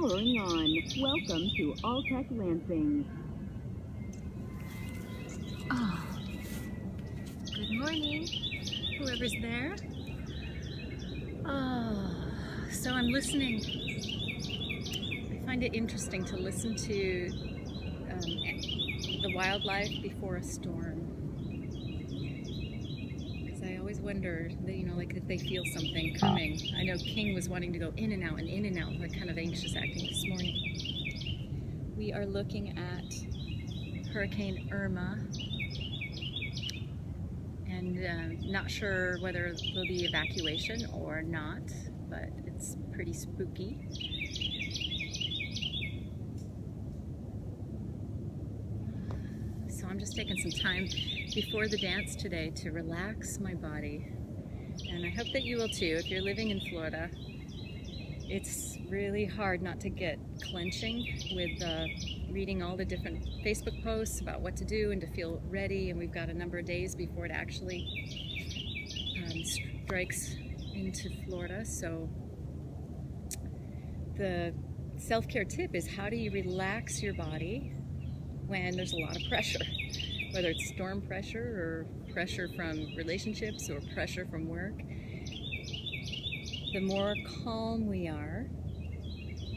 Powering on. Welcome to All-Tech Lansing. Oh, good morning, whoever's there. Oh, so I'm listening. I find it interesting to listen to the wildlife before a storm. Because I always wonder, like if they feel something coming. I know King was wanting to go in and out, like kind of anxious acting this morning. We are looking at Hurricane Irma. And not sure whether there'll be evacuation or not, but it's pretty spooky. So I'm just taking some time before the dance today to relax my body. And I hope that you will too. If you're living in Florida, it's really hard not to get clenching with reading all the different Facebook posts about what to do and to feel ready, and we've got a number of days before it actually strikes into Florida. So the self-care tip is, how do you relax your body when there's a lot of pressure, whether it's storm pressure or pressure from relationships or pressure from work. The more calm we are,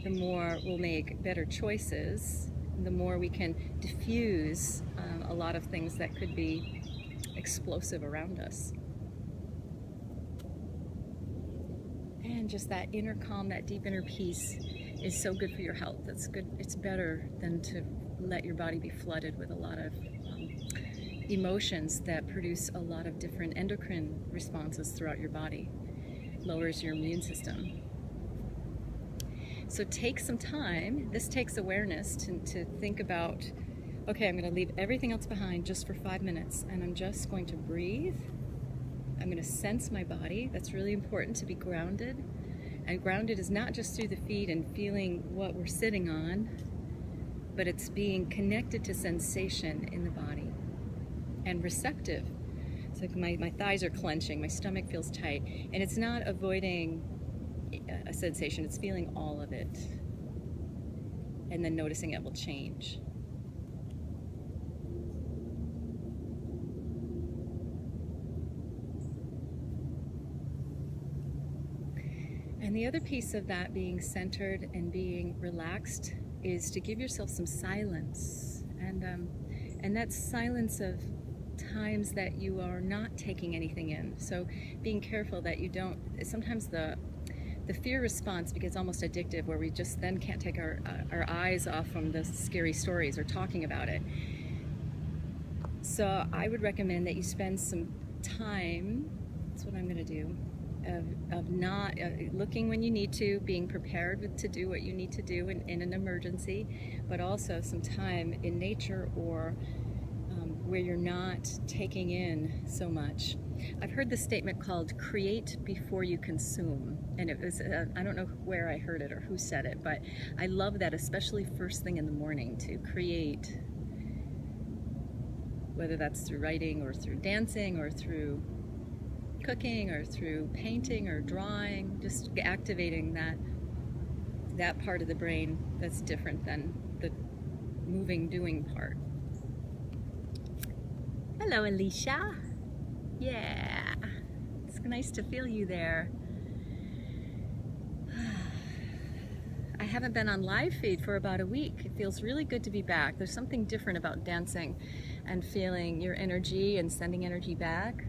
the more we'll make better choices, the more we can diffuse a lot of things that could be explosive around us. And just that inner calm, that deep inner peace is so good for your health. It's good. It's better than to let your body be flooded with a lot of emotions that produce a lot of different endocrine responses throughout your body. Lowers your immune system. So take some time. This takes awareness to think about, okay, I'm going to leave everything else behind just for 5 minutes, and I'm just going to breathe. I'm going to sense my body. That's really important, to be grounded. And grounded is not just through the feet and feeling what we're sitting on, but it's being connected to sensation in the body and receptive. It's like my thighs are clenching, my stomach feels tight, and it's not avoiding a sensation, it's feeling all of it, and then noticing it will change. And the other piece of that, being centered and being relaxed, is to give yourself some silence, and that's silence of times that you are not taking anything in. So being careful that you don't, sometimes the fear response becomes almost addictive, where we just then can't take our eyes off from the scary stories or talking about it. So I would recommend that you spend some time, that's what I'm going to do, of not looking when you need to, being prepared to do what you need to do in an emergency, but also some time in nature or where you're not taking in so much. I've heard this statement called create before you consume, and it was I don't know where I heard it or who said it, but I love that, especially first thing in the morning, to create, whether that's through writing or through dancing or through cooking or through painting or drawing, just activating that part of the brain that's different than the moving, doing part. Hello, Alicia. Yeah, it's nice to feel you there. I haven't been on live feed for about a week. It feels really good to be back. There's something different about dancing and feeling your energy and sending energy back.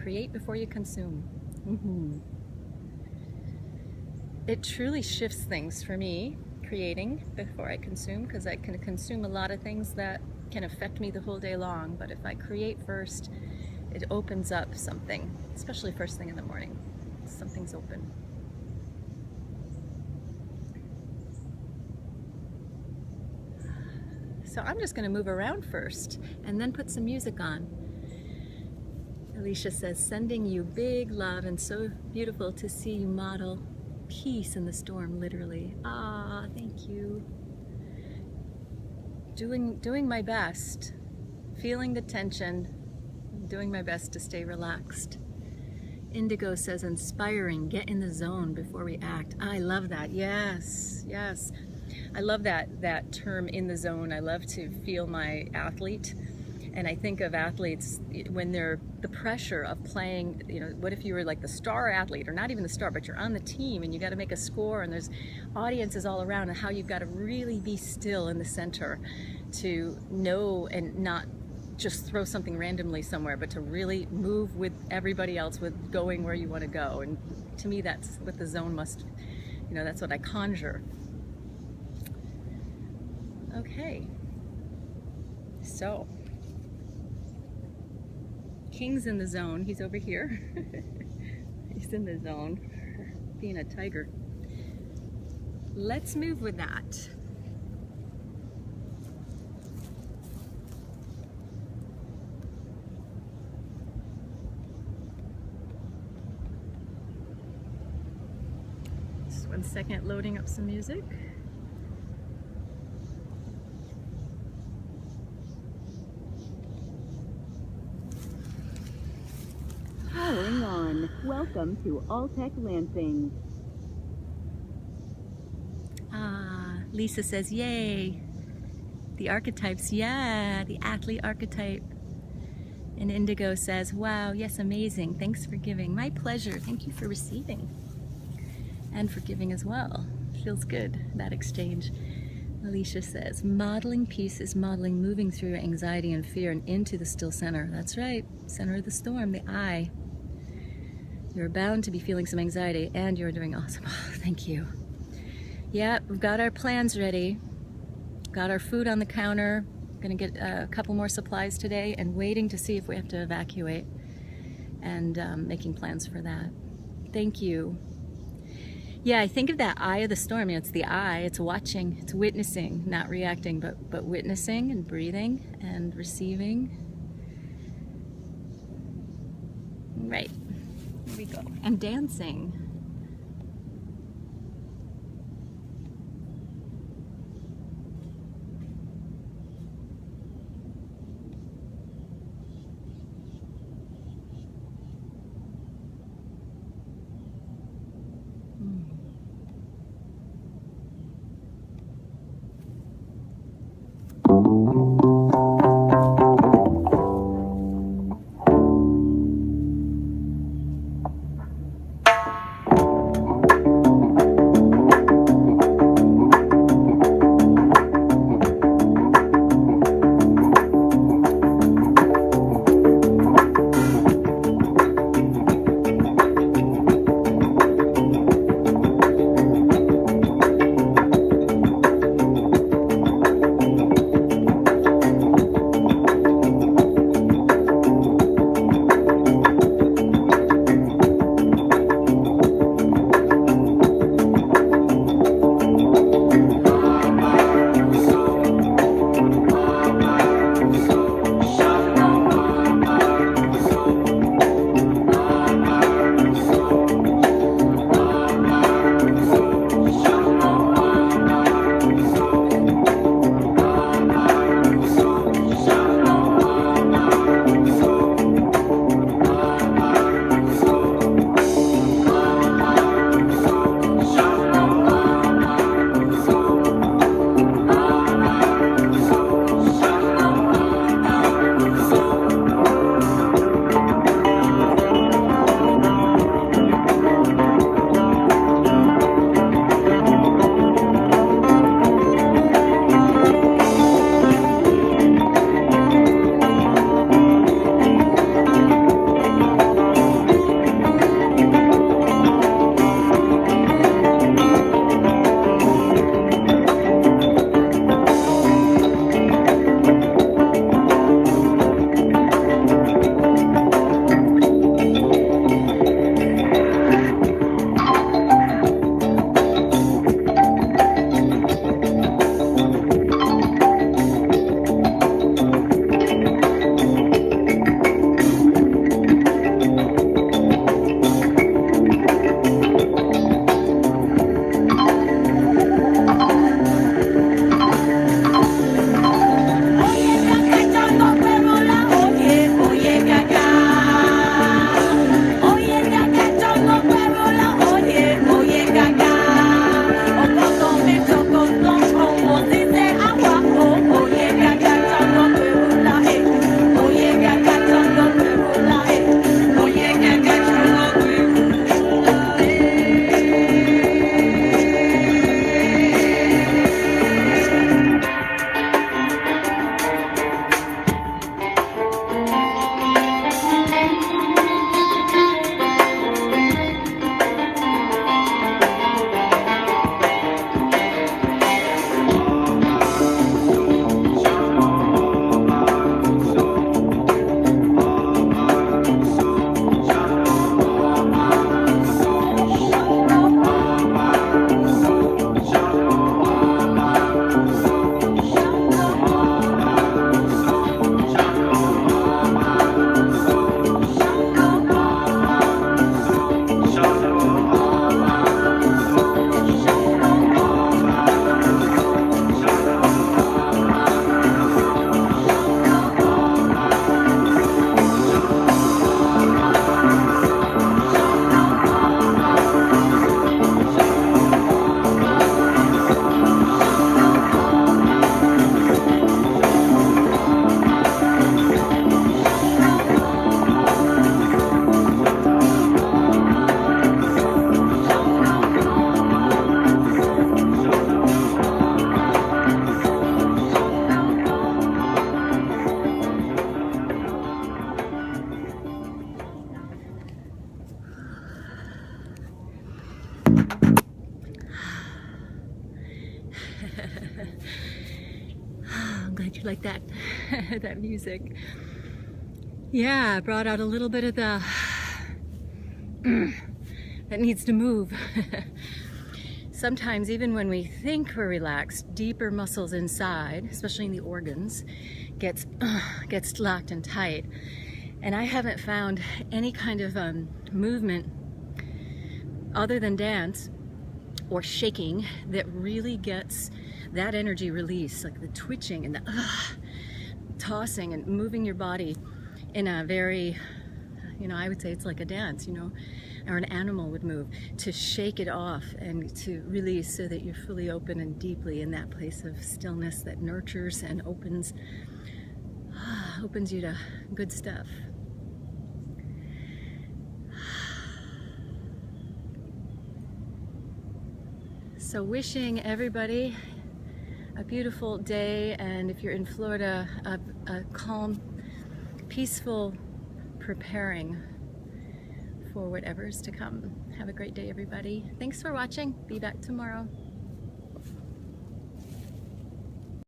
Create before you consume. It truly shifts things for me, creating before I consume, because I can consume a lot of things that can affect me the whole day long. But if I create first, it opens up something, especially first thing in the morning. Something's open. So I'm just going to move around first and then put some music on. Alicia says, sending you big love, and so beautiful to see you model peace in the storm, literally. Ah, thank you. Doing my best, feeling the tension, doing my best to stay relaxed. Indigo says, inspiring, get in the zone before we act. I love that. Yes, yes. I love that term, in the zone. I love to feel my athlete. And I think of athletes when they're the pressure of playing, you know, what if you were like the star athlete, or not even the star, but you're on the team and you got to make a score and there's audiences all around, and how you've got to really be still in the center to know and not just throw something randomly somewhere, but to really move with everybody else, with going where you want to go. And to me, that's what the zone must, you know, that's what I conjure. Okay, so King's in the zone. He's over here. He's in the zone, being a tiger. Let's move with that. Just 1 second, loading up some music. Powering on. Welcome to All-Tech Lansing. Lisa says, yay. The archetypes, yeah, the athlete archetype. And Indigo says, wow, yes, amazing. Thanks for giving. My pleasure. Thank you for receiving. And for giving as well. Feels good, that exchange. Alicia says, modeling peace is modeling moving through anxiety and fear and into the still center. That's right, center of the storm, the I. You're bound to be feeling some anxiety, and you're doing awesome. Oh, thank you. Yeah, we've got our plans ready. Got our food on the counter. Gonna get a couple more supplies today, and waiting to see if we have to evacuate, and making plans for that. Thank you. Yeah, I think of that eye of the storm. You know, it's the eye, it's watching, it's witnessing, not reacting, but witnessing and breathing and receiving. Right, here we go. And dancing. like that, that music. Yeah, brought out a little bit of the that needs to move. Sometimes even when we think we're relaxed, deeper muscles inside, especially in the organs, gets locked and tight. And I haven't found any kind of movement other than dance or shaking that really gets that energy release, like the twitching and the tossing and moving your body in a very, I would say it's like a dance, or an animal would move, to shake it off and to release so that you're fully open and deeply in that place of stillness that nurtures and opens you to good stuff. So wishing everybody a beautiful day, and if you're in Florida, a calm, peaceful preparing for whatever's to come. Have a great day, everybody. Thanks for watching. Be back tomorrow.